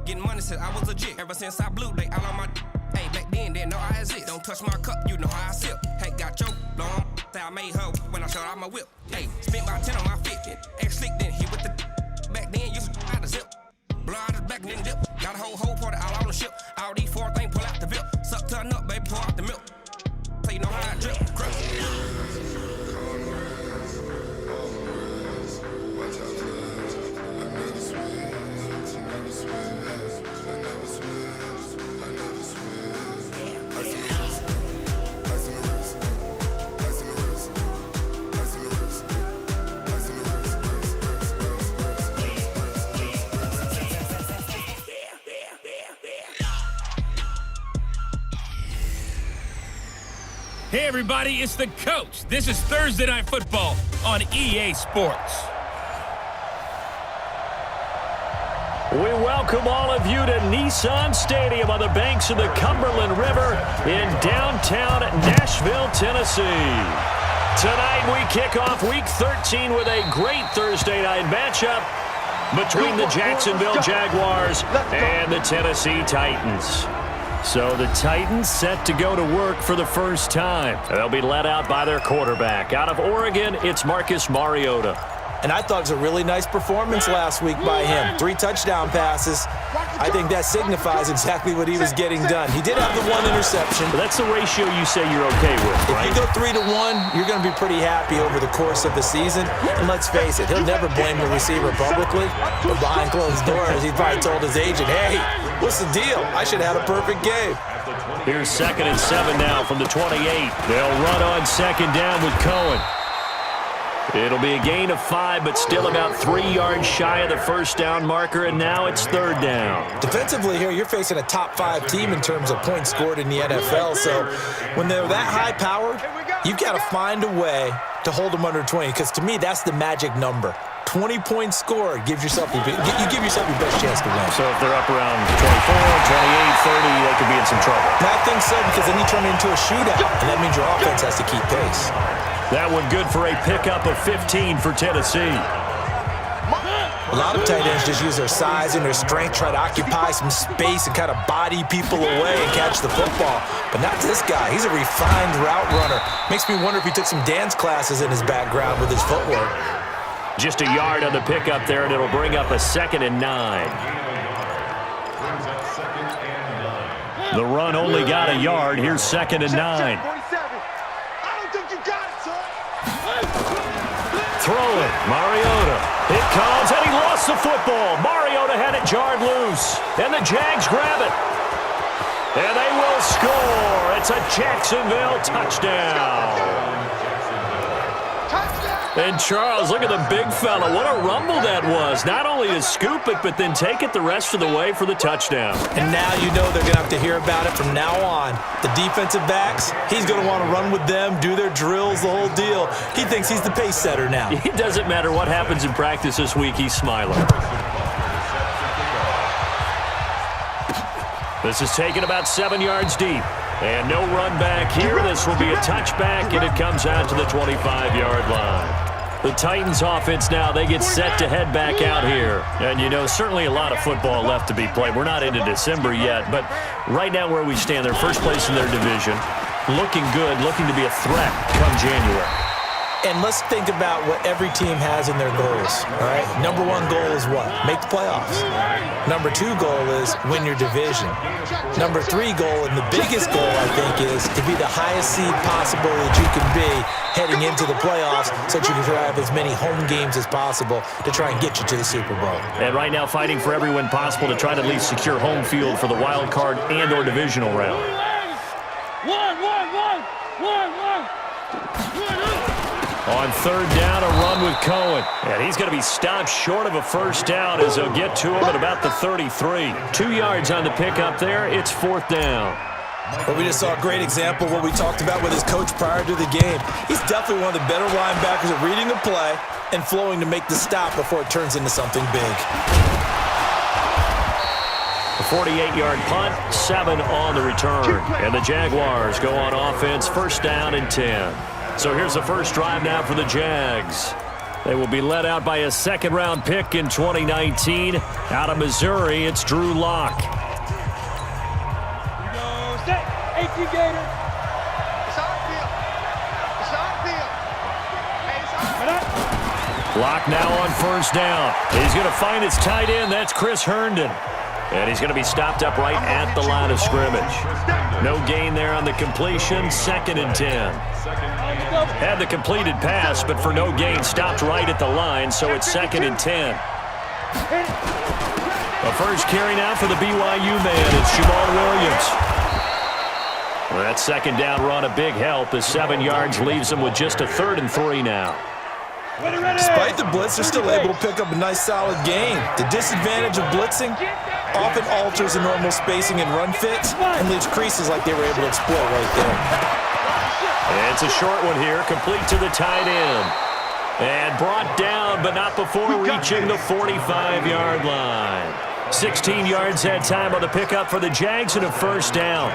Getting money since I was legit. Ever since I blew, they all on my hey, back then, didn't know I exist. Don't touch my cup, you know how I sip. Hey, got choked, long. Say I made her when I shot out my whip. Hey, spent about 10 on my fit. Ex-slick, then hit with the back then, used to out the zip. Blow out his back, then dip. Got a whole party all on the ship. All these four things, pull out the VIP. Suck, turn up, baby, pour out the milk. So you know how I drip, crush. Hey everybody, it's the coach. This is Thursday Night Football on EA Sports. We welcome all of you to Nissan Stadium on the banks of the Cumberland River in downtown Nashville, Tennessee. Tonight we kick off Week 13 with a great Thursday night matchup between the Jacksonville Jaguars and the Tennessee Titans. So the Titans set to go to work for the first time. They'll be led out by their quarterback. Out of Oregon, it's Marcus Mariota. And I thought it was a really nice performance last week by him. 3 touchdown passes. I think that signifies exactly what he was getting done. He did have the 1 interception. But that's the ratio you say you're okay with, right? If you go 3-1, you're going to be pretty happy over the course of the season. And let's face it, he'll never blame the receiver publicly. But behind closed doors, he probably told his agent, hey, what's the deal? I should have had a perfect game. Here's 2nd and 7 now from the 28. They'll run on 2nd down with Cohen. It'll be a gain of 5, but still about 3 yards shy of the first down marker, and now it's 3rd down. Defensively here, you're facing a top 5 team in terms of points scored in the NFL, so when they're that high-powered, you've got to find a way to hold them under 20, because to me, that's the magic number. 20 points scored gives yourself you give yourself your best chance to win. So if they're up around 24, 28, 30, they could be in some trouble. And I think so, because then you turn it into a shootout, and that means your offense has to keep pace. That one good for a pickup of 15 for Tennessee. A lot of tight ends just use their size and their strength, try to occupy some space and kind of body people away and catch the football. But not this guy. He's a refined route runner. Makes me wonder if he took some dance classes in his background with his footwork. Just a yard on the pickup there, and it'll bring up a 2nd and 9. The run only got a yard. Here's 2nd and 9. Throwing, Mariota. It comes, and he lost the football. Mariota had it jarred loose, and the Jags grab it. And they will score. It's a Jacksonville touchdown. And Charles, look at the big fella. What a rumble that was. Not only to scoop it, but then take it the rest of the way for the touchdown. And now you know they're going to have to hear about it from now on. The defensive backs, he's going to want to run with them, do their drills, the whole deal. He thinks he's the pace setter now. It doesn't matter what happens in practice this week, he's smiling. This is taken about 7 yards deep. And no run back here. This will be a touchback, and it comes out to the 25-yard line. The Titans offense now, they get set to head back out here. And, you know, certainly a lot of football left to be played. We're not into December yet, but right now where we stand, they're first place in their division. Looking good, looking to be a threat come January. And let's think about what every team has in their goals, all right? Number 1 goal is what? Make the playoffs. Number 2 goal is win your division. Number 3 goal, and the biggest goal, I think, is to be the highest seed possible that you can be heading into the playoffs so that you can have as many home games as possible to try and get you to the Super Bowl. And right now fighting for every win possible to try to at least secure home field for the wild card and or divisional round. One. On 3rd down, a run with Cohen. And he's going to be stopped short of a first down as they'll get to him at about the 33. 2 yards on the pickup there. It's 4th down. But we just saw a great example of what we talked about with his coach prior to the game. He's definitely one of the better linebackers at reading a play and flowing to make the stop before it turns into something big. A 48-yard punt, 7 on the return. And the Jaguars go on offense, 1st down and 10. So here's the first drive now for the Jags. They will be led out by a second-round pick in 2019. Out of Missouri, it's Drew Lock. Set. 18 Gator. Lock now on first down. He's going to find his tight end. That's Chris Herndon. And he's going to be stopped up right at the line of scrimmage. No gain there on the completion. 2nd and 10. Had the completed pass, but for no gain, stopped right at the line, so it's 2nd and 10. The first carry now for the BYU man. It's Jamal Williams. Well, that second down run a big help as 7 yards leaves him with just a 3rd and 3 now. Despite the blitz, they're still able to pick up a nice solid gain. The disadvantage of blitzing often alters the normal spacing and run fits and leaves creases like they were able to exploit right there. And it's a short one here, complete to the tight end. And brought down, but not before reaching the 45-yard line. 16 yards that time on the pickup for the Jags and a first down.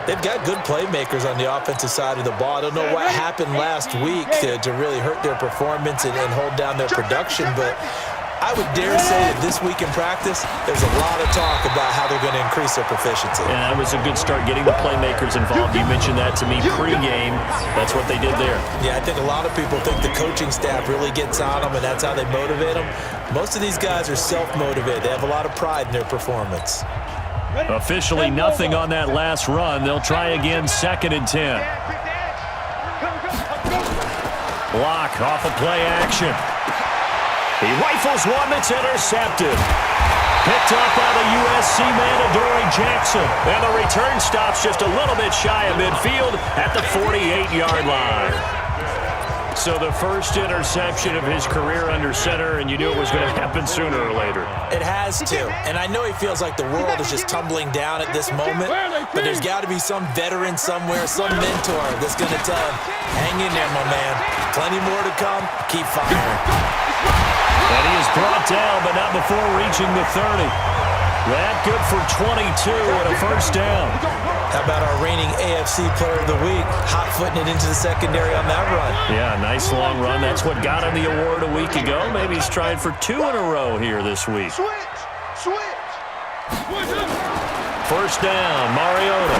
They've got good playmakers on the offensive side of the ball. I don't know what happened last week to really hurt their performance and hold down their production, but I would dare say that this week in practice, there's a lot of talk about how they're going to increase their proficiency. Yeah, that was a good start getting the playmakers involved. You mentioned that to me pregame. That's what they did there. Yeah, I think a lot of people think the coaching staff really gets on them, and that's how they motivate them. Most of these guys are self-motivated. They have a lot of pride in their performance. Officially nothing on that last run. They'll try again, 2nd and 10. Lock off of play action. He rifles one that's intercepted. Picked up by the USC man, Adoree Jackson. And the return stops just a little bit shy of midfield at the 48-yard line. So the first interception of his career under center, and you knew it was going to happen sooner or later. It has to. And I know he feels like the world is just tumbling down at this moment, but there's got to be some veteran somewhere, some mentor that's going to tell him, hang in there, my man. Plenty more to come. Keep firing. And he is brought down, but not before reaching the 30. That good for 22 and a first down. How about our reigning AFC Player of the Week, hot-footing it into the secondary on that run? Yeah, nice long run. That's what got him the award a week ago. Maybe he's trying for 2 in a row here this week. First down, Mariota.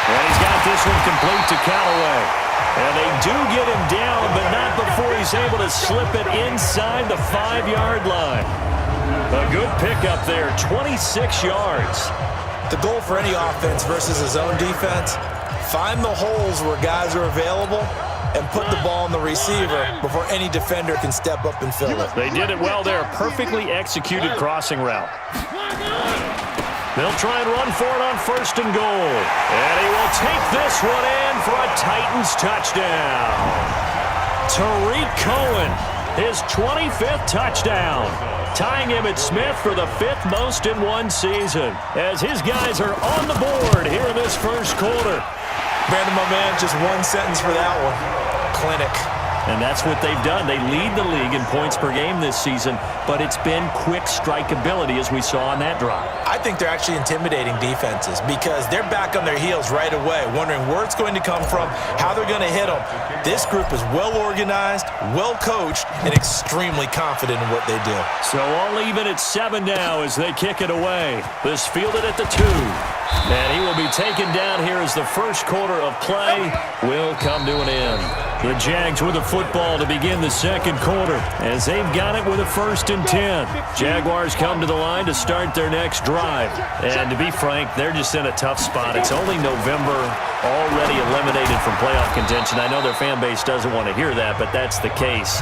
And he's got this one complete to Callaway. And they do get him down, but not before he's able to slip it inside the 5-yard line. A good pickup there, 26 yards. The goal for any offense versus a zone defense, find the holes where guys are available and put the ball on the receiver before any defender can step up and fill it. They did it well there. Perfectly executed crossing route. They'll try and run for it on 1st and goal. And he will take this one in for a Titans touchdown. Tariq Cohen, his 25th touchdown. Tying him at Smith for the 5th most in one season. As his guys are on the board here in this first quarter. Brandon, my man, just one sentence for that one. Clinic. And that's what they've done. They lead the league in points per game this season, but it's been quick strike ability as we saw on that drive. I think they're actually intimidating defenses because they're back on their heels right away, wondering where it's going to come from, how they're going to hit them. This group is well organized, well coached, and extremely confident in what they do. So all even at 7 now as they kick it away. This fielded at the 2. And he will be taken down here as the first quarter of play will come to an end. The Jags with the football to begin the second quarter as they've got it with a 1st and 10. Jaguars come to the line to start their next drive. And to be frank, they're just in a tough spot. It's only November, already eliminated from playoff contention. I know their fan base doesn't want to hear that, but that's the case.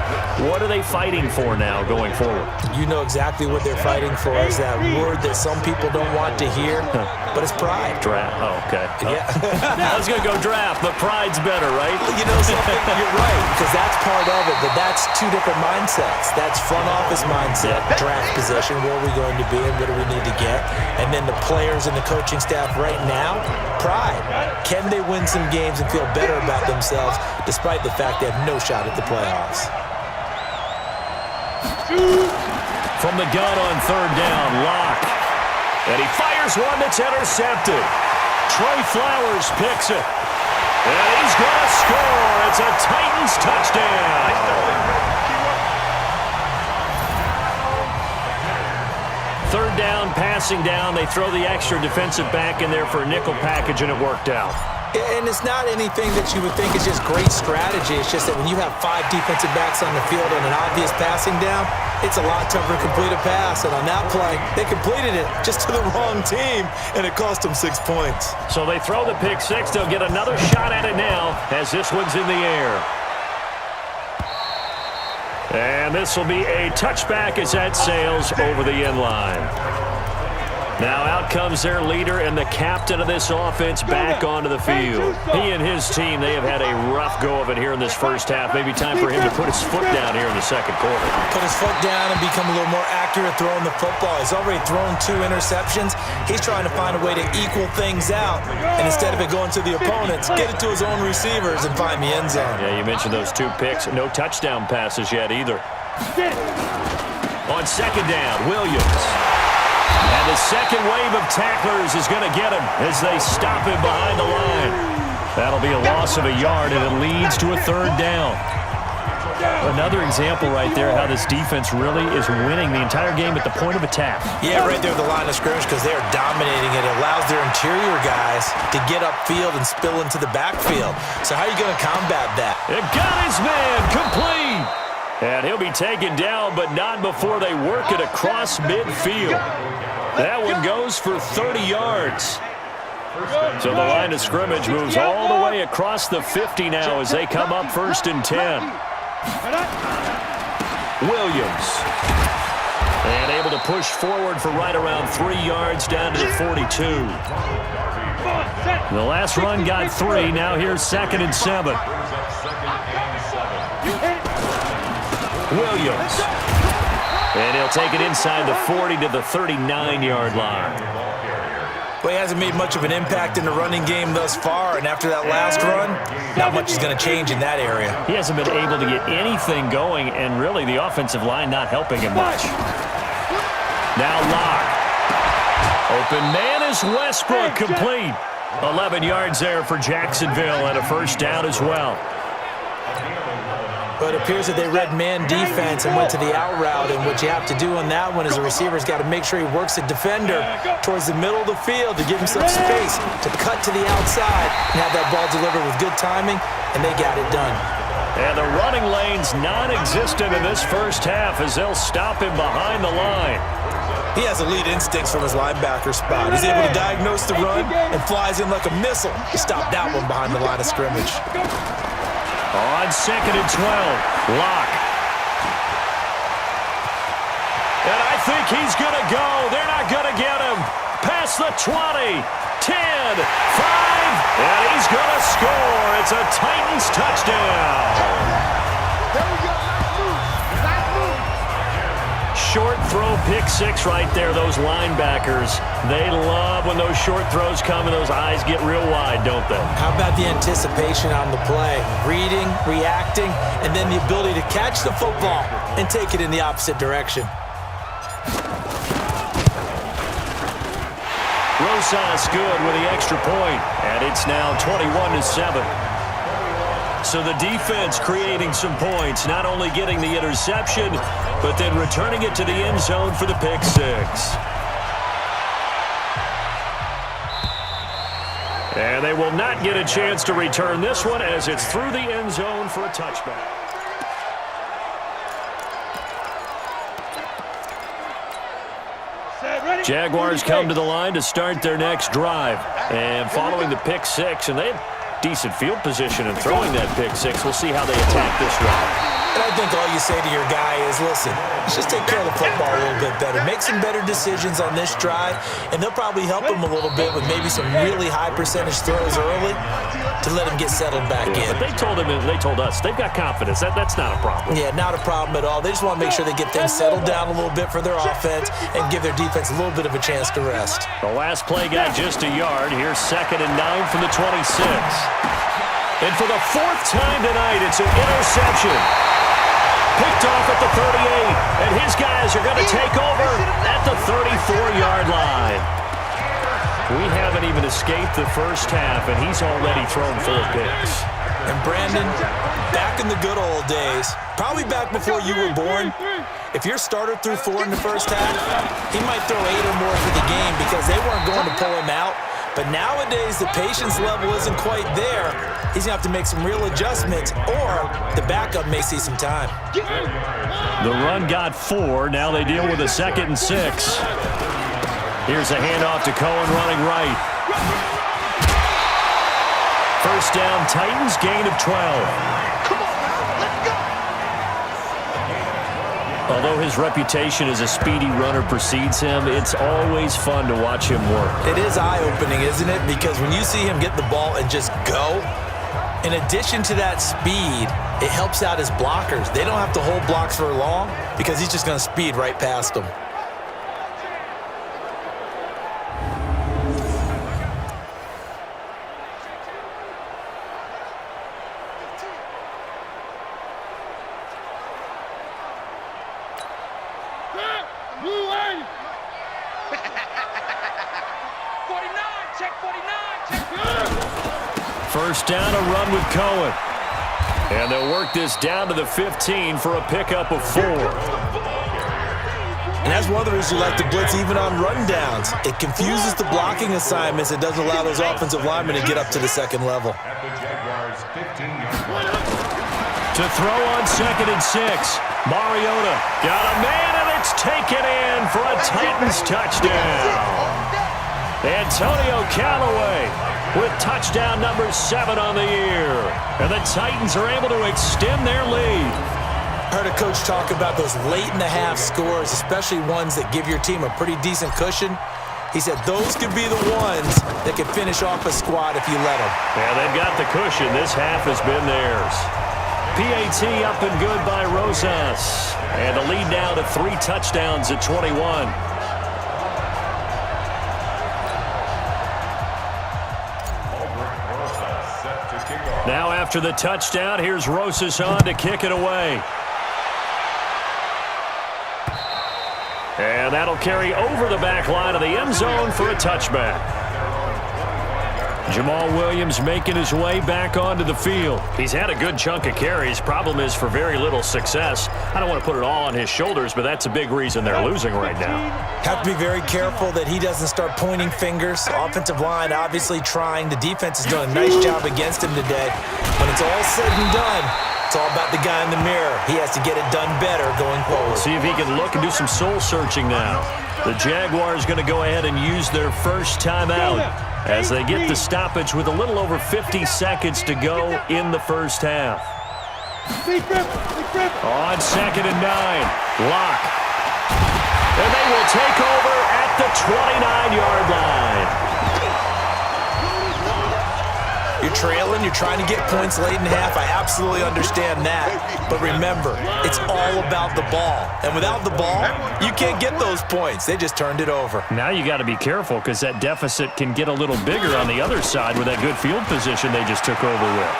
What are they fighting for now going forward? You know exactly what they're fighting for. Is that word that some people don't want to hear, but it's pride. Draft. Oh, okay. Yeah. I was going to go draft, but pride's better, right? You know something? You're right, because that's part of it, but that's 2 different mindsets. That's front office mindset, draft position, where are we going to be and what do we need to get? And then the players and the coaching staff right now, pride. Can they win some games and feel better about themselves despite the fact they have no shot at the playoffs? From the gun on 3rd down, Lock. And he fires one that's intercepted. Trey Flowers picks it. And he's going to score. It's a Titans touchdown. Third down, passing down. They throw the extra defensive back in there for a nickel package, and it worked out. And it's not anything that you would think is just great strategy. It's just that when you have 5 defensive backs on the field on an obvious passing down, it's a lot tougher to complete a pass. And on that play, they completed it just to the wrong team, and it cost them 6 points. So they throw the pick six. They'll get another shot at it now as this one's in the air. And this will be a touchback as that sails over the end line. Now out comes their leader and the captain of this offense back onto the field. He and his team, they have had a rough go of it here in this first half. Maybe time for him to put his foot down here in the second quarter. Put his foot down and become a little more accurate throwing the football. He's already thrown 2 interceptions. He's trying to find a way to equal things out. And instead of it going to the opponents, get it to his own receivers and find the end zone. Yeah, you mentioned those 2 picks. No touchdown passes yet either. On second down, Williams. And the second wave of tacklers is going to get him as they stop him behind the line. That'll be a loss of a yard, and it leads to a third down. Another example right there how this defense really is winning the entire game at the point of attack. Yeah, right there at the line of scrimmage because they are dominating it. It allows their interior guys to get upfield and spill into the backfield. So how are you going to combat that? It got his man complete. And he'll be taken down, but not before they work it across midfield. That one goes for 30 yards. So the line of scrimmage moves all the way across the 50 now as they come up 1st and 10. Williams. And able to push forward for right around 3 yards down to the 42. The last run got 3. Now here's 2nd and 7. Williams. And he'll take it inside the 40 to the 39-yard line. Well, he hasn't made much of an impact in the running game thus far, and after that last run, not much is going to change in that area. He hasn't been able to get anything going, and really the offensive line not helping him much. Now Locke. Open man is Westbrook, complete. 11 yards there for Jacksonville and a first down as well. But it appears that they read man defense and went to the out route, and what you have to do on that one is the receiver's got to make sure he works the defender towards the middle of the field to give him some space to cut to the outside and have that ball delivered with good timing, and they got it done. And the running lane's non-existent in this first half as they'll stop him behind the line. He has elite instincts from his linebacker spot. He's able to diagnose the run and flies in like a missile to stop that one behind the line of scrimmage. On 2nd and 12, Locke. And I think he's going to go. They're not going to get him. Past the 20, 10, 5, and he's going to score. It's a Titans touchdown. Short throw, pick 6 right there. Those linebackers, they love when those short throws come and those eyes get real wide, don't they? How about the anticipation on the play? Reading, reacting, and then the ability to catch the football and take it in the opposite direction. Rosas good with the extra point, and it's now 21-7. So the defense creating some points, not only getting the interception, but then returning it to the end zone for the pick 6. And they will not get a chance to return this one as it's through the end zone for a touchback. Jaguars come to the line to start their next drive. And following the pick 6, and they had decent field position in throwing that pick 6. We'll see how they attack this drive. And I think all you say to your guy is, listen, let's just take care of the football a little bit better. Make some better decisions on this drive, and they'll probably help him a little bit with maybe some really high percentage throws early to let him get settled back in. But they told us, they've got confidence. That's not a problem. Yeah, not a problem at all. They just want to make sure they get things settled down a little bit for their offense and give their defense a little bit of a chance to rest. The last play got just a yard. Here's 2nd and 9 from the 26. And for the 4th time tonight, it's an interception. Picked off at the 38, and his guys are going to take over at the 34-yard line. We haven't even escaped the first half, and he's already thrown 4 picks. And Brandon, back in the good old days, probably back before you were born, if your starter threw 4 in the first half, he might throw 8 or more for the game because they weren't going to pull him out. But nowadays, the patience level isn't quite there. He's going to have to make some real adjustments, or the backup may see some time. The run got 4. Now they deal with a 2nd and 6. Here's a handoff to Cohen running right. First down, Titans, gain of 12. Although his reputation as a speedy runner precedes him, it's always fun to watch him work. It is eye-opening, isn't it? Because when you see him get the ball and just go, in addition to that speed, it helps out his blockers. They don't have to hold blocks for long because he's just going to speed right past them. First down, a run with Cohen. And they'll work this down to the 15 for a pickup of 4. And that's one of the reasons you like to blitz even on rundowns. It confuses the blocking assignments. It doesn't allow those offensive linemen to get up to the second level. To throw on 2nd and 6. Mariota got a man, and it's taken in for a Titans touchdown. Antonio Callaway with touchdown number 7 on the year. And the Titans are able to extend their lead. Heard a coach talk about those late-in-the-half scores, especially ones that give your team a pretty decent cushion. He said those could be the ones that could finish off a squad if you let them. Yeah, they've got the cushion. This half has been theirs. PAT up and good by Rosas. And the lead now to 3 touchdowns at 21. Now after the touchdown, here's Rosas on to kick it away. And that'll carry over the back line of the end zone for a touchback. Jamal Williams making his way back onto the field. He's had a good chunk of carries. Problem is for very little success. I don't want to put it all on his shoulders, but that's a big reason they're losing right now. Have to be very careful that he doesn't start pointing fingers. Offensive line obviously trying. The defense is doing a nice job against him today. When it's all said and done, it's all about the guy in the mirror. He has to get it done better going forward. See if he can look and do some soul searching now. The Jaguars going to go ahead and use their first timeout as they get the stoppage with a little over 50 seconds to go in the first half. On 2nd and 9, Locke. And they will take over at the 29-yard line. You're trailing, you're trying to get points late in half. I absolutely understand that. But remember, it's all about the ball. And without the ball, you can't get those points. They just turned it over. Now you got to be careful because that deficit can get a little bigger on the other side with that good field position they just took over with.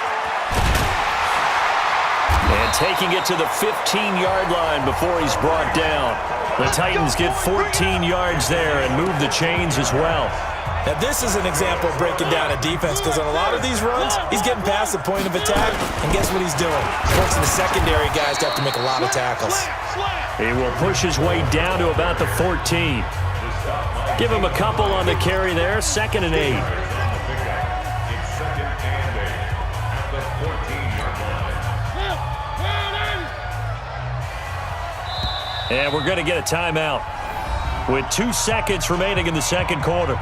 And taking it to the 15-yard line before he's brought down. The Titans get 14 yards there and move the chains as well. Now, this is an example of breaking down a defense because on a lot of these runs, he's getting past the point of attack, and guess what he's doing? Forcing the secondary guys to have to make a lot of tackles. He will push his way down to about the 14. Give him a couple on the carry there, 2nd and 8. And we're going to get a timeout with 2 seconds remaining in the second quarter.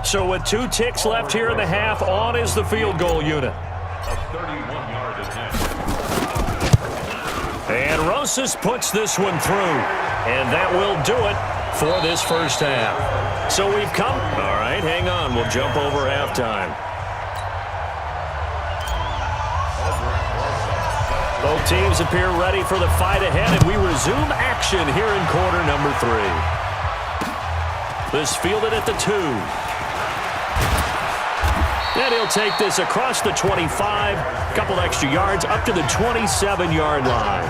So with 2 ticks left here in the half, on is the field goal unit. And Rosas puts this one through. And that will do it for this first half. So we've come. All right, hang on. We'll jump over halftime. Both teams appear ready for the fight ahead, and we resume action here in quarter number 3. This fielded at the 2. And he'll take this across the 25, a couple extra yards, up to the 27-yard line.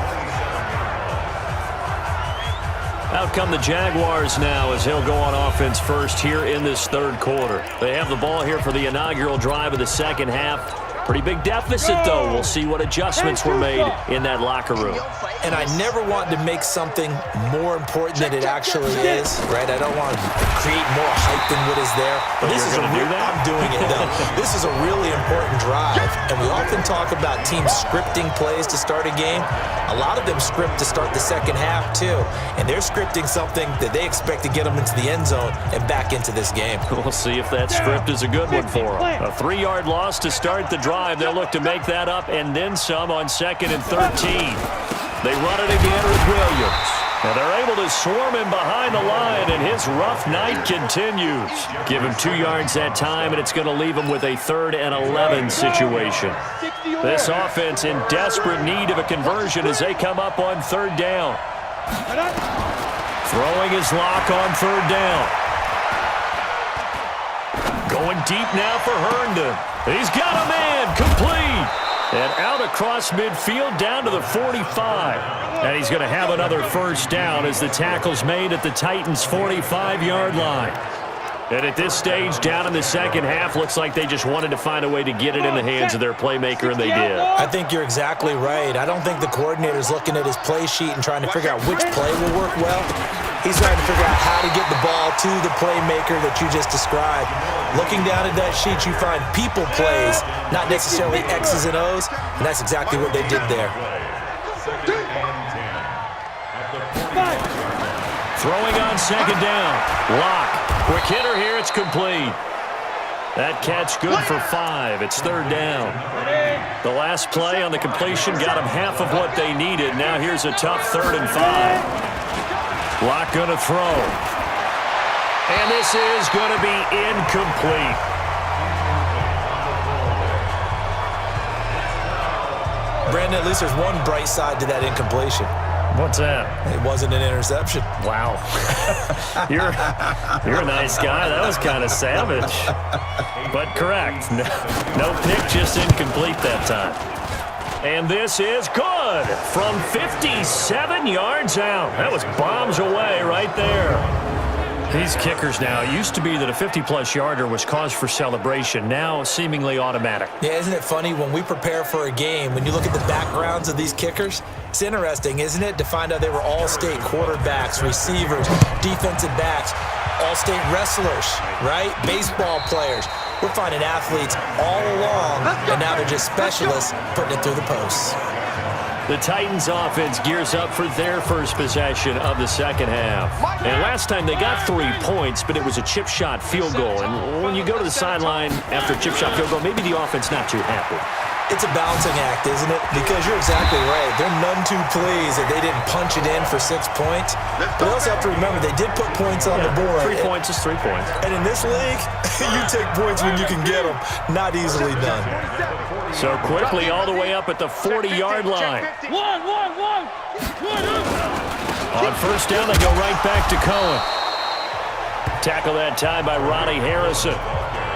Out come the Jaguars now as he'll go on offense first here in this third quarter. They have the ball here for the inaugural drive of the second half. Pretty big deficit, though. We'll see what adjustments were made in that locker room. And I never want to make something more important than it actually is, right? I don't want to create more hype than what is there. But this is going to do that? I'm doing it, though. This is a really important drive. And we often talk about teams scripting plays to start a game. A lot of them script to start the second half, too. And they're scripting something that they expect to get them into the end zone and back into this game. We'll see if that script is a good one for them. A 3-yard loss to start the drive. They'll look to make that up and then some on 2nd and 13. They run it again with Williams. And they're able to swarm him behind the line, and his rough night continues. Give him 2 yards that time, and it's going to leave him with a 3rd and 11 situation. This offense in desperate need of a conversion as they come up on 3rd down. Throwing his lock on 3rd down. Going deep now for Herndon. He's got a man, complete. And out across midfield down to the 45. And he's going to have another first down as the tackle's made at the Titans' 45-yard line. And at this stage, down in the second half, looks like they just wanted to find a way to get it in the hands of their playmaker, and they did. I think you're exactly right. I don't think the coordinator's looking at his play sheet and trying to figure out which play will work well. He's trying to figure out how to get the ball to the playmaker that you just described. Looking down at that sheet, you find people plays, not necessarily X's and O's, and that's exactly what they did there. Throwing on 2nd down. Lock. Quick hitter here. It's complete. That catch good for 5. It's 3rd down. The last play on the completion got them half of what they needed. Now here's a tough 3rd and 5. Lock going to throw. And this is going to be incomplete. Brandon, at least there's one bright side to that incompletion. What's that? It wasn't an interception. Wow. You're a nice guy. That was kind of savage. But correct. No pick, just incomplete that time. And this is good from 57 yards out. That was bombs away right there. These kickers now, it used to be that a 50-plus yarder was cause for celebration. Now seemingly automatic. Yeah, isn't it funny when we prepare for a game, when you look at the backgrounds of these kickers, it's interesting, isn't it, to find out they were all-state quarterbacks, receivers, defensive backs, all-state wrestlers, right? Baseball players. We're finding athletes all along, and now they're just specialists putting it through the posts. The Titans offense gears up for their first possession of the second half. And last time they got 3 points, but it was a chip shot field goal. And when you go to the sideline after a chip shot field goal, maybe the offense not too happy. It's a balancing act, isn't it? Because you're exactly right. They're none too pleased that they didn't punch it in for 6 points. But also have to remember, they did put points on the board. 3 points is 3 points. And in this league, you take points when you can get them. Not easily done. So quickly all the way up at the 40-yard line. On first down, they go right back to Cohen. Tackle that time by Ronnie Harrison.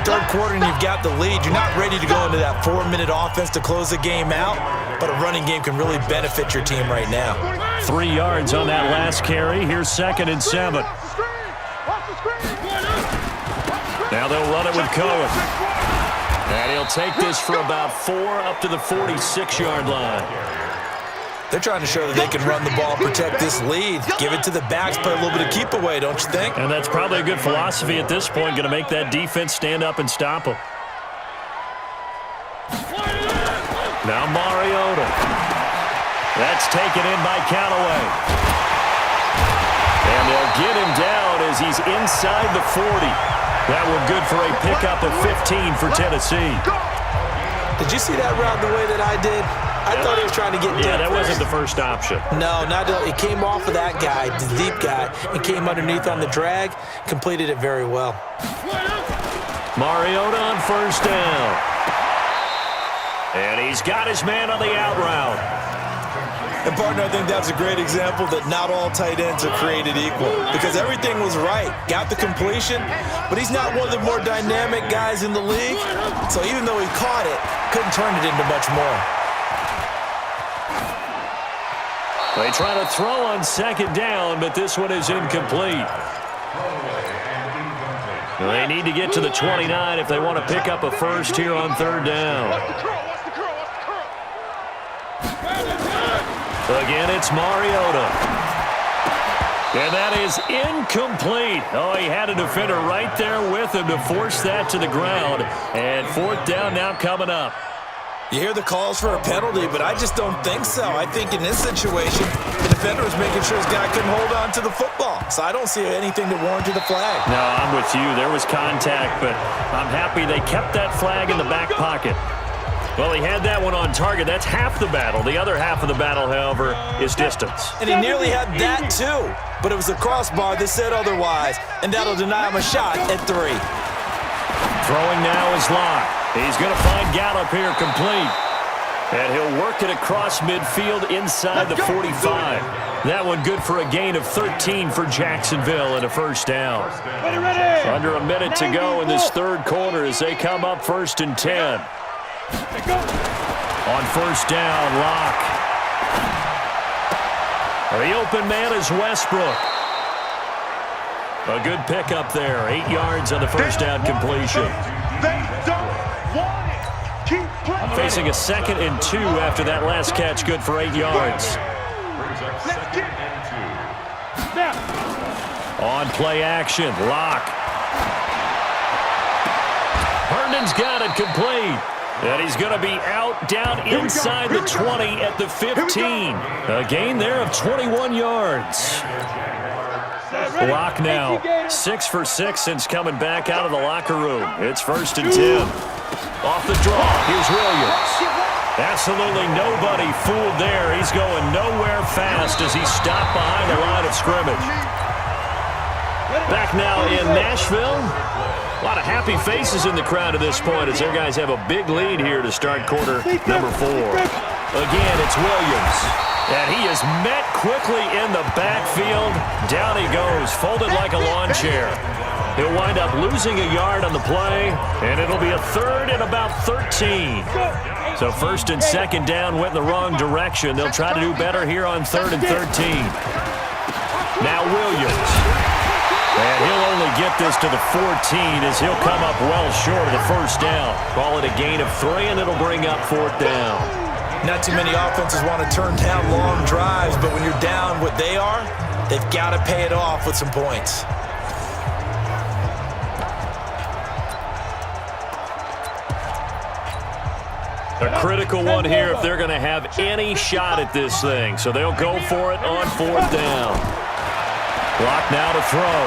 Third quarter and you've got the lead. You're not ready to go into that 4-minute offense to close the game out, but a running game can really benefit your team right now. 3 yards on that last carry. Here's 2nd and 7. Now they'll run it with Cohen. And he'll take this for about 4 up to the 46-yard line. They're trying to show that they can run the ball, protect this lead, give it to the backs, play a little bit of keep away, don't you think? And that's probably a good philosophy at this point, going to make that defense stand up and stop them. Now Mariota. That's taken in by Callaway. And they'll get him down as he's inside the 40. That one good for a pickup of 15 for Tennessee. Did you see that route the way that I did? I thought he was trying to get deep. Yeah, that wasn't the first option. No, it came off of that guy, the deep guy, and came underneath on the drag, completed it very well. Mariota on first down. And he's got his man on the out route. And, partner, I think that's a great example that not all tight ends are created equal because everything was right. Got the completion, but he's not one of the more dynamic guys in the league. So even though he caught it, couldn't turn it into much more. They try to throw on second down, but this one is incomplete. They need to get to the 29 if they want to pick up a first here on third down. Again, it's Mariota. And that is incomplete. Oh, he had a defender right there with him to force that to the ground. And fourth down now coming up. You hear the calls for a penalty, but I just don't think so. I think in this situation, the defender was making sure his guy couldn't hold on to the football. So I don't see anything to warrant the flag. No, I'm with you. There was contact, but I'm happy they kept that flag in the back pocket. Well, he had that one on target. That's half the battle. The other half of the battle, however, is distance. And he nearly had that, too. But it was a crossbar that said otherwise, and that'll deny him a shot at 3. Throwing now is Locke. He's going to find Gallup here complete. And he'll work it across midfield inside the 45. That one good for a gain of 13 for Jacksonville and a first down. Under a minute to go in this third quarter as they come up 1st and 10. On first down, Locke. The open man is Westbrook. A good pickup there. 8 yards on the first down completion. Facing a 2nd and 2 after that last catch. Good for 8 yards. On play action, Locke. Herndon's got it complete. And he's going to be out down inside the 20 at the 15. A gain there of 21 yards. Locke now 6 for 6 since coming back out of the locker room. It's 1st and 10. Off the draw, here's Williams. Absolutely nobody fooled there. He's going nowhere fast as he stopped behind the line of scrimmage. Back now in Nashville. A lot of happy faces in the crowd at this point as their guys have a big lead here to start quarter number 4. Again, it's Williams. And he is met quickly in the backfield. Down he goes, folded like a lawn chair. He'll wind up losing a yard on the play, and it'll be a 3rd and about 13. So 1st and 2nd down went in the wrong direction. They'll try to do better here on 3rd and 13. Now Williams. And he'll only get this to the 14 as he'll come up well short of the first down. Call it a gain of 3, and it'll bring up 4th down. Not too many offenses want to turn down long drives, but when you're down what they are, they've got to pay it off with some points. A critical one here if they're going to have any shot at this thing. So they'll go for it on 4th down. Clock now to throw.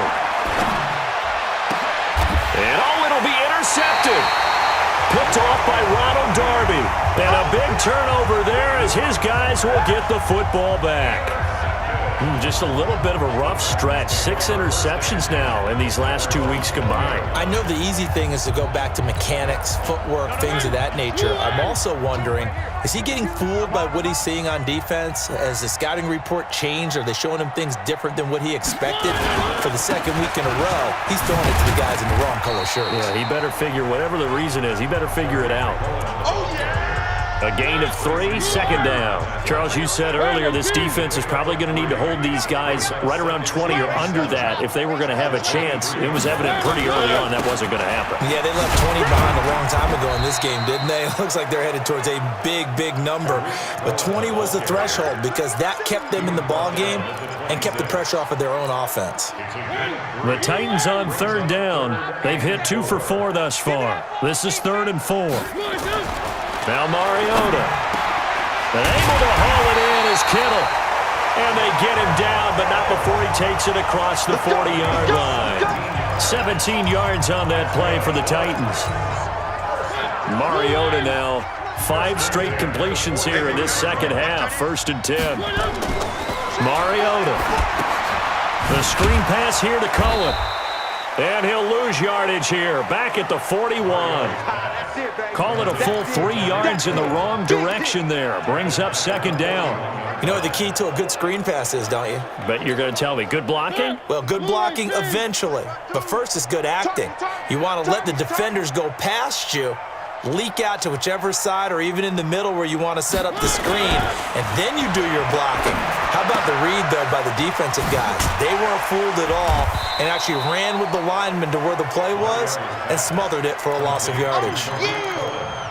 And it'll be intercepted. Picked off by Ronald Darby. And a big turnover there as his guys will get the football back. Just a little bit of a rough stretch. 6 interceptions now in these last 2 weeks combined. I know the easy thing is to go back to mechanics, footwork, things of that nature. I'm also wondering, is he getting fooled by what he's seeing on defense? Has the scouting report changed? Are they showing him things different than what he expected? For the 2nd week in a row, he's throwing it to the guys in the wrong color shirts. Yeah, he better figure, whatever the reason is, he better figure it out. A gain of 3, 2nd down. Charles, you said earlier this defense is probably going to need to hold these guys right around 20 or under that if they were going to have a chance. It was evident pretty early on that wasn't going to happen. Yeah, they left 20 behind a long time ago in this game, didn't they? It looks like they're headed towards a big, big number. But 20 was the threshold because that kept them in the ball game and kept the pressure off of their own offense. The Titans on 3rd down. They've hit 2 for 4 thus far. This is 3rd and 4. Now Mariota. And able to haul it in is Kittle. And they get him down, but not before he takes it across the 40-yard line. 17 yards on that play for the Titans. Mariota now, 5 straight completions here in this second half. 1st and 10. Mariota. The screen pass here to Cohen. And he'll lose yardage here, back at the 41. Call it a full 3 yards in the wrong direction there. Brings up 2nd down. You know what the key to a good screen pass is, don't you? Bet you're going to tell me. Good blocking? Well, good blocking eventually. But first is good acting. You want to let the defenders go past you leak out to whichever side or even in the middle where you want to set up the screen, and then you do your blocking. How about the read, though, by the defensive guys? They weren't fooled at all and actually ran with the lineman to where the play was and smothered it for a loss of yardage.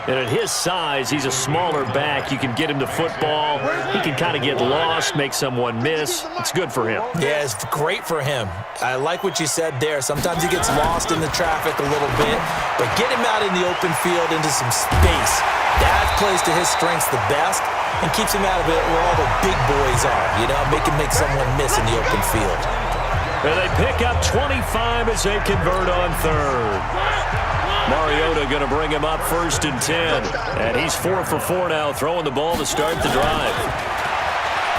And at his size, he's a smaller back. You can get him to football. He can kind of get lost, make someone miss. It's good for him. Yeah, it's great for him. I like what you said there. Sometimes he gets lost in the traffic a little bit, but get him out in the open field into some space. That plays to his strengths the best and keeps him out of it where all the big boys are, make him make someone miss in the open field. And they pick up 25 as they convert on third. Mariota going to bring him up 1st and 10. And he's 4 for 4 now, throwing the ball to start the drive.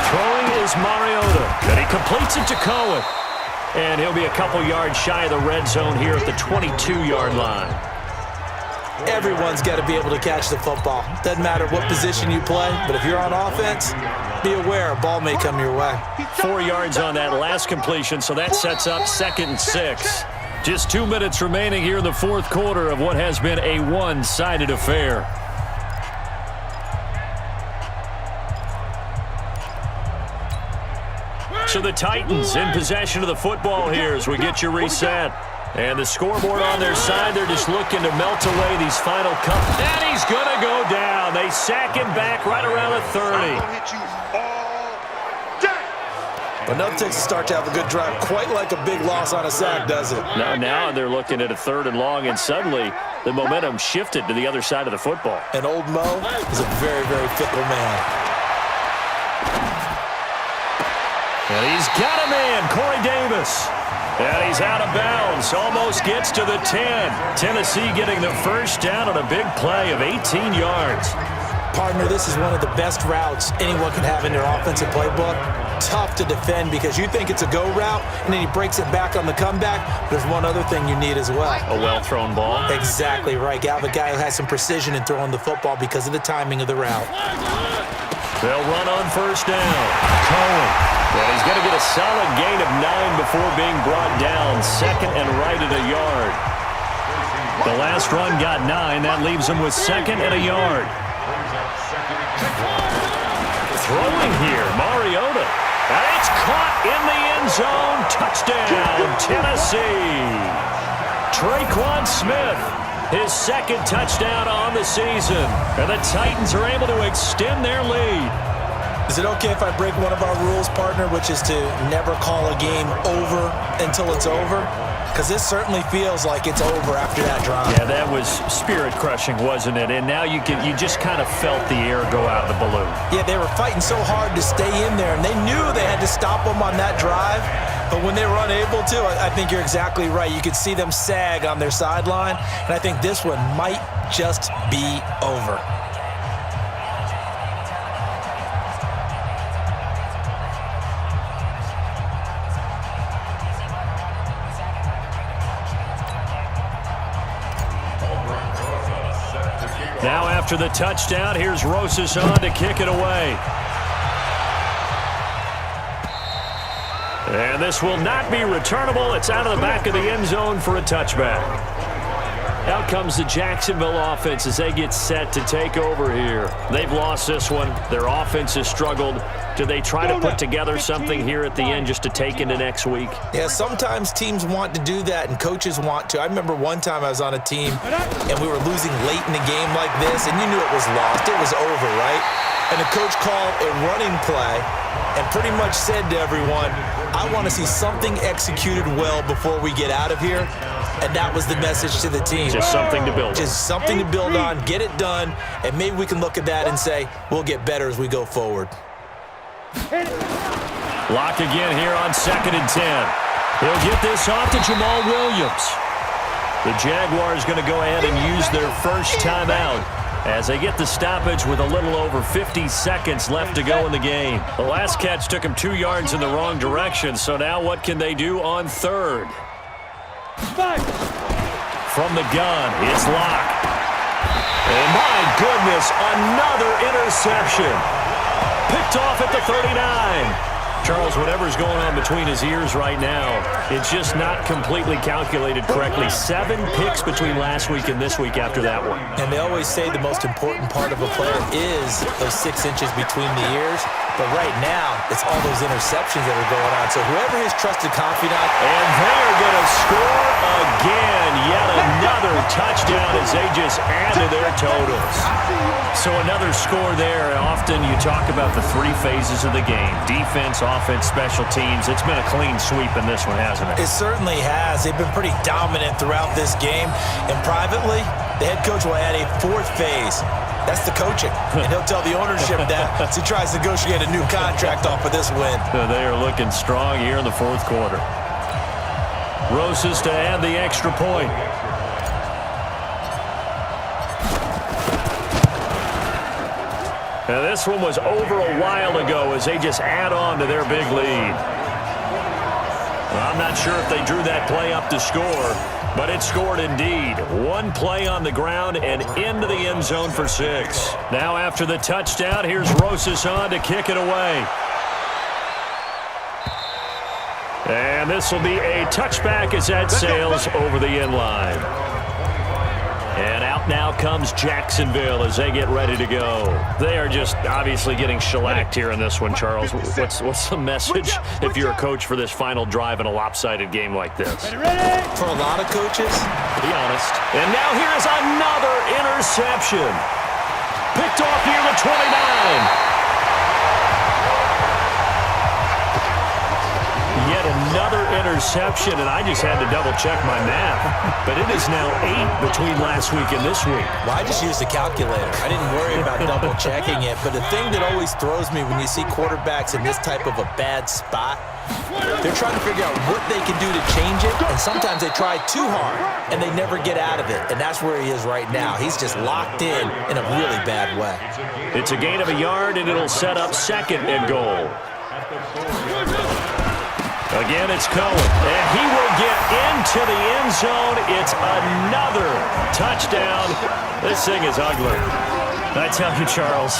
Throwing is Mariota, and he completes it to Cohen. And he'll be a couple yards shy of the red zone here at the 22-yard line. Everyone's got to be able to catch the football. Doesn't matter what position you play, but if you're on offense, be aware a ball may come your way. 4 yards on that last completion, so that sets up 2nd and 6. Just 2 minutes remaining here in the fourth quarter of what has been a one-sided affair. So the Titans in possession of the football here as we get you reset. And the scoreboard on their side, they're just looking to melt away these final couple. And he's going to go down. They sack him back right around the 30. But nothing takes a start to have a good drive quite like a big loss on a sack, does it? Now they're looking at a 3rd and long, and suddenly the momentum shifted to the other side of the football. And old Mo is a very, very fickle man. And he's got a man, Corey Davis. And he's out of bounds, almost gets to the 10. Tennessee getting the first down on a big play of 18 yards. Partner, this is one of the best routes anyone can have in their offensive playbook. Tough to defend because you think it's a go route, and then he breaks it back on the comeback. There's one other thing you need as well. A well-thrown ball. Exactly right. You have a guy who has some precision in throwing the football because of the timing of the route. They'll run on first down. Cohen. And he's going to get a solid gain of 9 before being brought down. 2nd and right at a yard. The last run got 9. That leaves him with 2nd and a yard. Throwing here, Mariota. And it's caught in the end zone. Touchdown, Tennessee. Traquan Smith, his 2nd touchdown on the season. And the Titans are able to extend their lead. Is it okay if I break one of our rules, partner, which is to never call a game over until it's over? Because this certainly feels like it's over after that drive. Yeah, that was spirit-crushing, wasn't it? And now you just kind of felt the air go out of the balloon. Yeah, they were fighting so hard to stay in there, and they knew they had to stop them on that drive. But when they were unable to, I think you're exactly right. You could see them sag on their sideline, and I think this one might just be over. Now after the touchdown, here's Rosas on to kick it away. And this will not be returnable. It's out of the back of the end zone for a touchback. Out comes the Jacksonville offense as they get set to take over here. They've lost this one. Their offense has struggled. Do they try to put together something here at the end just to take into next week? Yeah, sometimes teams want to do that and coaches want to. I remember one time I was on a team and we were losing late in a game like this, and you knew it was lost. It was over, right? And the coach called a running play and pretty much said to everyone, I want to see something executed well before we get out of here. And that was the message to the team. Just something to build on. Just something to build on, get it done, and maybe we can look at that and say, we'll get better as we go forward. Lock again here on 2nd and 10. He'll get this off to Jamal Williams. The Jaguars going to go ahead and use their first timeout as they get the stoppage with a little over 50 seconds left to go in the game. The last catch took him 2 yards in the wrong direction, so now what can they do on 3rd? From the gun, it's Locke. And my goodness, another interception. Picked off at the 39. Charles, whatever's going on between his ears right now, it's just not completely calculated correctly. 7 picks between last week and this week after that one. And they always say the most important part of a player is those 6 inches between the ears. But right now, it's all those interceptions that are going on. So whoever his trusted confidant. And they are going to score again. Yet another touchdown as they just add to their totals. So another score there. Often you talk about the 3 phases of the game. Defense, offense, special teams. It's been a clean sweep in this one, hasn't it? It certainly has. They've been pretty dominant throughout this game. And privately, the head coach will add a 4th phase. That's the coaching. And he'll tell the ownership that as he tries to negotiate a new contract off of this win. They are looking strong here in the 4th quarter. Rosas to add the extra point. Now this one was over a while ago as they just add on to their big lead. Well, I'm not sure if they drew that play up to score, but it scored indeed. 1 play on the ground and into the end zone for 6. Now after the touchdown, here's Rosas on to kick it away. And this will be a touchback as that sails over the end line. And out now comes Jacksonville as they get ready to go. They are just obviously getting shellacked here in this one, Charles. What's the message if you're a coach for this final drive in a lopsided game like this? For a lot of coaches, Be honest. And now here's another interception. Picked off near the 29. Yet another interception, and I just had to double-check my math. But it is now 8 between last week and this week. well, I just used a calculator. I didn't worry about double-checking it. But the thing that always throws me when you see quarterbacks in this type of a bad spot, they're trying to figure out what they can do to change it. And sometimes they try too hard, and they never get out of it. And that's where he is right now. He's just locked in a really bad way. It's a gain of a yard, and it'll set up 2nd and goal. Again, it's Cohen, and he will get into the end zone. It's another touchdown. This thing is ugly. I tell you, Charles,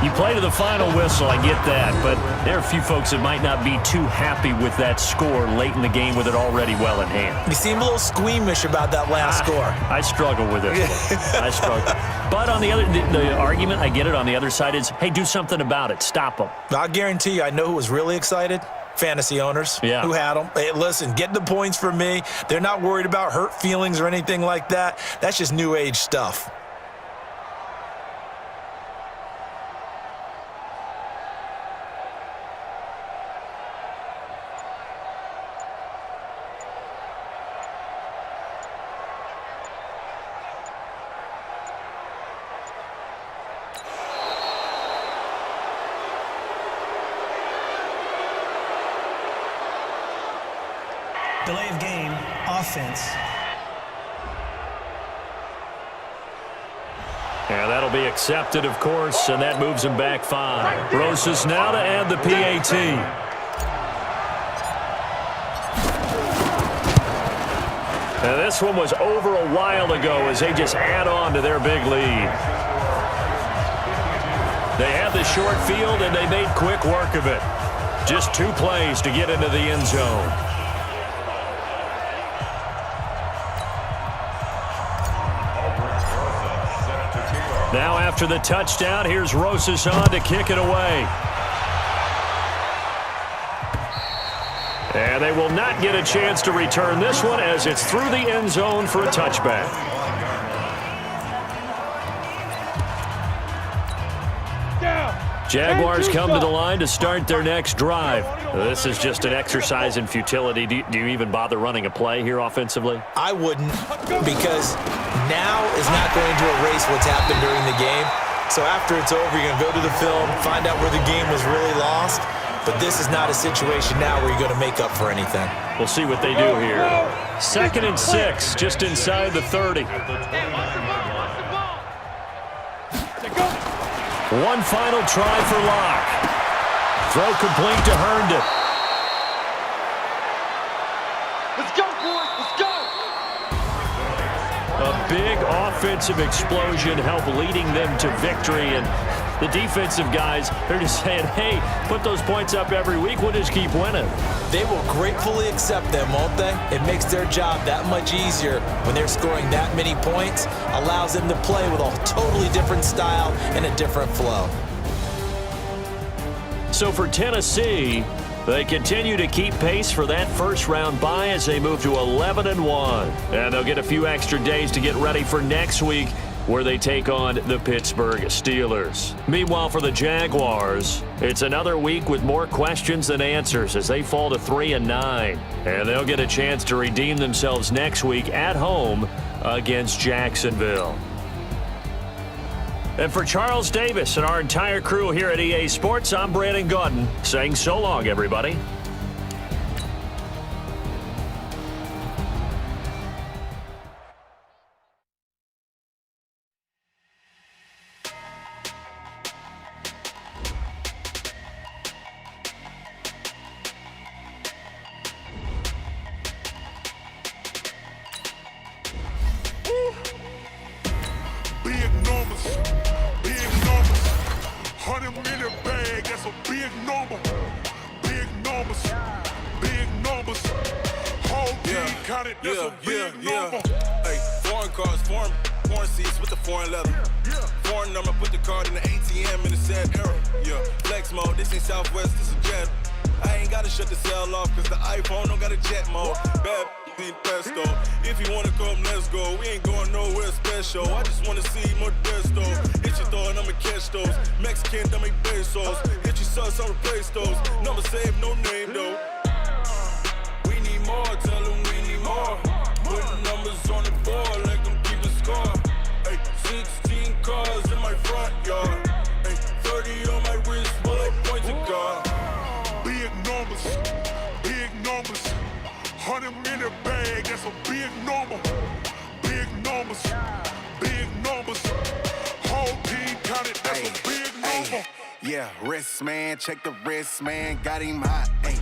you play to the final whistle, I get that, but there are a few folks that might not be too happy with that score late in the game with it already well in hand. You seem a little squeamish about that last score. I struggle with this one. I struggle. But on the argument, I get it, on the other side is, hey, do something about it. Stop them. I'll guarantee you, I know who was really excited. Fantasy owners who had them. Hey, listen, get the points for me. They're not worried about hurt feelings or anything like that. That's just new age stuff. Delay of game, offense. And that'll be accepted, of course, and that moves him back 5. Rosas now to add the PAT. And this one was over a while ago as they just add on to their big lead. They had the short field, and they made quick work of it. Just 2 plays to get into the end zone. Now after the touchdown, here's Rosas on to kick it away. And they will not get a chance to return this one as it's through the end zone for a touchback. Jaguars come to the line to start their next drive. This is just an exercise in futility. Do you even bother running a play here offensively? I wouldn't, because now is not going to erase what's happened during the game. So after it's over, you're going to go to the film, find out where the game was really lost. But this is not a situation now where you're going to make up for anything. We'll see what they do here. 2nd and 6, just inside the 30. One final try for Locke. Throw complete to Herndon. Let's go, boys. Let's go. A big offensive explosion helped leading them to victory, and The defensive guys, they're just saying, hey, put those points up every week. We'll just keep winning. They will gratefully accept them, won't they? It makes their job that much easier when they're scoring that many points. Allows them to play with a totally different style and a different flow. So for Tennessee, they continue to keep pace for that first-round bye as they move to 11-1. And they'll get a few extra days to get ready for next week, where they take on the Pittsburgh Steelers. Meanwhile, for the Jaguars, it's another week with more questions than answers as they fall to 3-9. And they'll get a chance to redeem themselves next week at home against Jacksonville. And for Charles Davis and our entire crew here at EA Sports, I'm Brandon Gaudin saying so long, everybody. Big numbers, big numbers. 100 million bag, that's a big number. Big numbers, big numbers. Whole team counted, that's a big number. Hey, foreign cars, foreign seats with the foreign leather. Foreign number, put the card in the ATM in the sad era. Yeah, flex mode, this ain't Southwest, this is Jet. I ain't gotta shut the cell off, cause the iPhone don't got a jet mode. Bad need pesto. If you wanna come, let's go. We ain't going nowhere special. I just wanna see more Modesto. Hit your throw and I'ma catch those. Mexican, don't make pesos. Hit your sauce, I'll replace those. Number saved, no name though. We need more, tell them we need more. Put numbers on the board, let them keep a score. Hey, 16 cars in my front yard. Hey, 30 on my wrist, bullet points of God. Big numbers, big numbers. 100 million bag, that's a big number. Big numbers, big numbers. Whole team counted, that's a big number. Yeah, wrist man, check the wrist man, got him hot. Ay,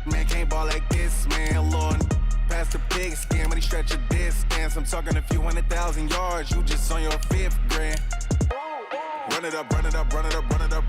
man can't ball like this, man. Lord, past the pig skin, when he stretch a distance. I'm talking a few 100,000 yards, you just on your 5th grand. Run it up, run it up, run it up, run it up.